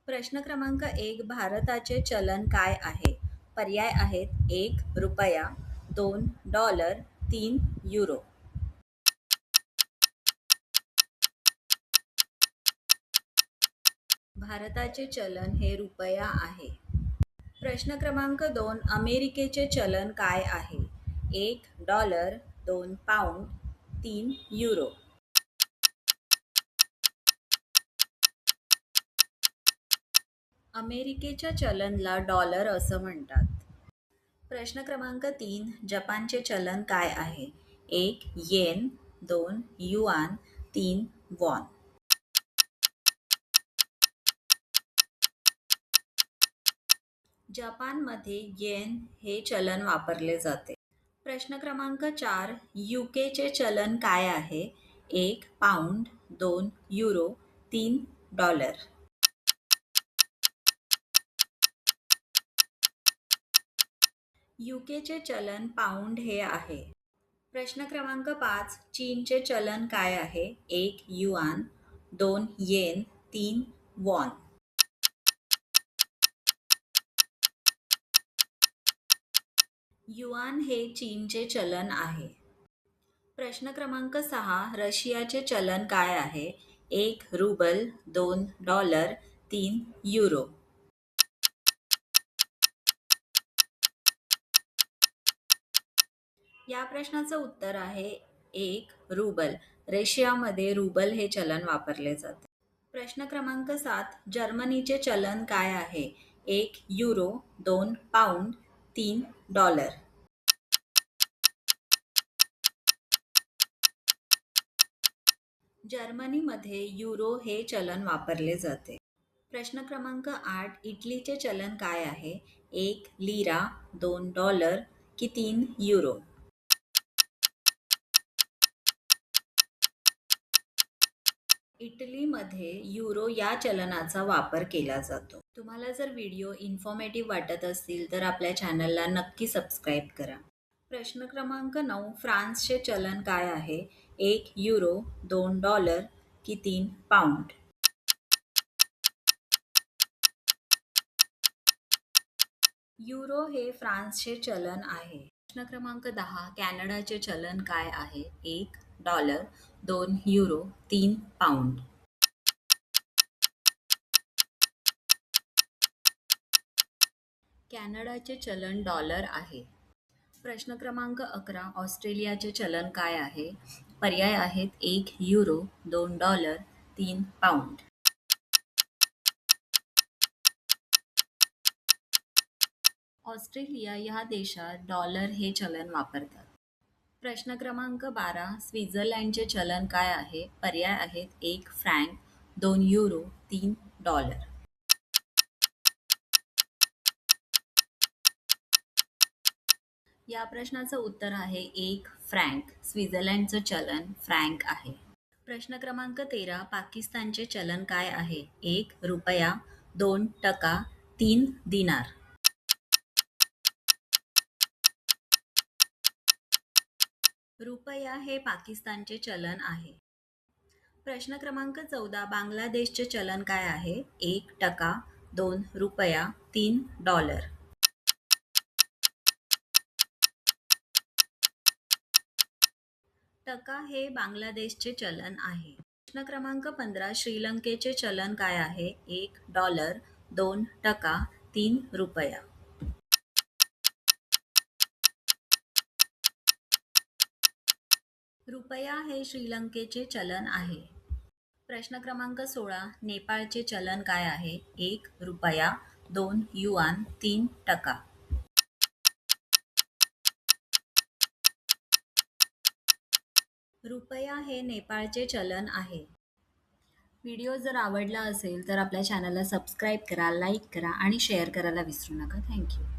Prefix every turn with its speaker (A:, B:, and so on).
A: प्रश्न क्रमांक 1. भारताचे चलन काय आहे? पर्याय आहेत 1 रुपया, 2 डॉलर, 3 युरो. भारताचे चलन हे रुपया आहे. प्रश्न क्रमांक 2. अमेरिकेचे चलन काय आहे? 1 डॉलर, 2 पाउंड, 3 युरो. अमेरिकेच्या चलनला डॉलर असं म्हणतात. प्रश्न क्रमांक 3. जपानचे चलन काय आहे? 1 येन, 2 युआन, 3 वॉन. जपानमध्ये येन हे चलन वापरले जाते. प्रश्न क्रमांक 4. यूकेचे चलन काय आहे? 1 पाउंड, 2 युरो, 3 डॉलर. यूकेचे चलन पाऊंड हे आहे. प्रश्न क्रमांक 5. चीनचे चलन काय आहे? 1 युआन, 2 येन, 3 वॉन. युआन हे चीनचे चलन आहे. प्रश्न क्रमांक 6. रशियाचे चलन काय आहे? 1 रुबल, 2 डॉलर, 3 युरो. या प्रश्नाचं उत्तर आहे 1 रुबल. रशियामध्ये रुबल हे चलन वापरले जाते. प्रश्न क्रमांक 7. जर्मनीचे चलन काय आहे? 1 युरो, 2 पाउंड, 3 डॉलर. जर्मनीमध्ये युरो हे चलन वापरले जाते. प्रश्न क्रमांक 8. इटलीचे चलन काय आहे? 1 लिरा, 2 डॉलर की 3 युरो. इटलीमध्ये युरो या चलनाचा वापर केला जातो. तुम्हाला जर व्हिडिओ इन्फॉर्मेटिव्ह वाटत असतील तर आपल्या चॅनलला नक्की सबस्क्राईब करा. प्रश्न क्रमांक 9. फ्रान्सचे चलन काय आहे? 1 युरो, 2 डॉलर की 3 पाउंड. युरो हे फ्रान्सचे चलन आहे. प्रश्न क्रमांक 10. कॅनडाचे चलन काय आहे? 1 डॉलर, 2 युरो, 3 पाउंड. कॅनडाचे चलन डॉलर आहे. प्रश्न क्रमांक 11. ऑस्ट्रेलियाचे चलन काय आहे? पर्याय आहेत 1 युरो, 2 डॉलर, 3 पाउंड. ऑस्ट्रेलिया या देशात डॉलर हे चलन वापरतात. प्रश्न क्रमांक 12. स्वित्झर्लंडचे चलन काय आहे? पर्याय आहेत 1 फ्रँक, 2 युरो, 3 डॉलर. या प्रश्नाचं उत्तर आहे 1 फ्रँक. स्वित्झर्लंडचं चलन फ्रँक आहे. प्रश्न क्रमांक 13. पाकिस्तानचे चलन काय आहे? 1 रुपया, 2 टका, 3 दिनार. रुपया हे पाकिस्तानचे चलन आहे. प्रश्न क्रमांक 14. बांगलादेशचे चलन काय आहे? 1 टका, 2 रुपया, 3 डॉलर. टका हे बांगलादेशचे चलन आहे. प्रश्न क्रमांक 15. श्रीलंकेचे चलन काय आहे? 1 डॉलर, 2 टका, 3 रुपया. रुपया हे श्रीलंकेचे चलन आहे. प्रश्न क्रमांक 16. नेपाळचे चलन काय आहे? 1 रुपया, 2 युआन, 3 टका. रुपया हे नेपाळचे चलन आहे. व्हिडिओ जर आवडला असेल तर आपल्या चॅनलला सबस्क्राईब करा, लाईक करा आणि शेअर करायला विसरू नका. थँक्यू.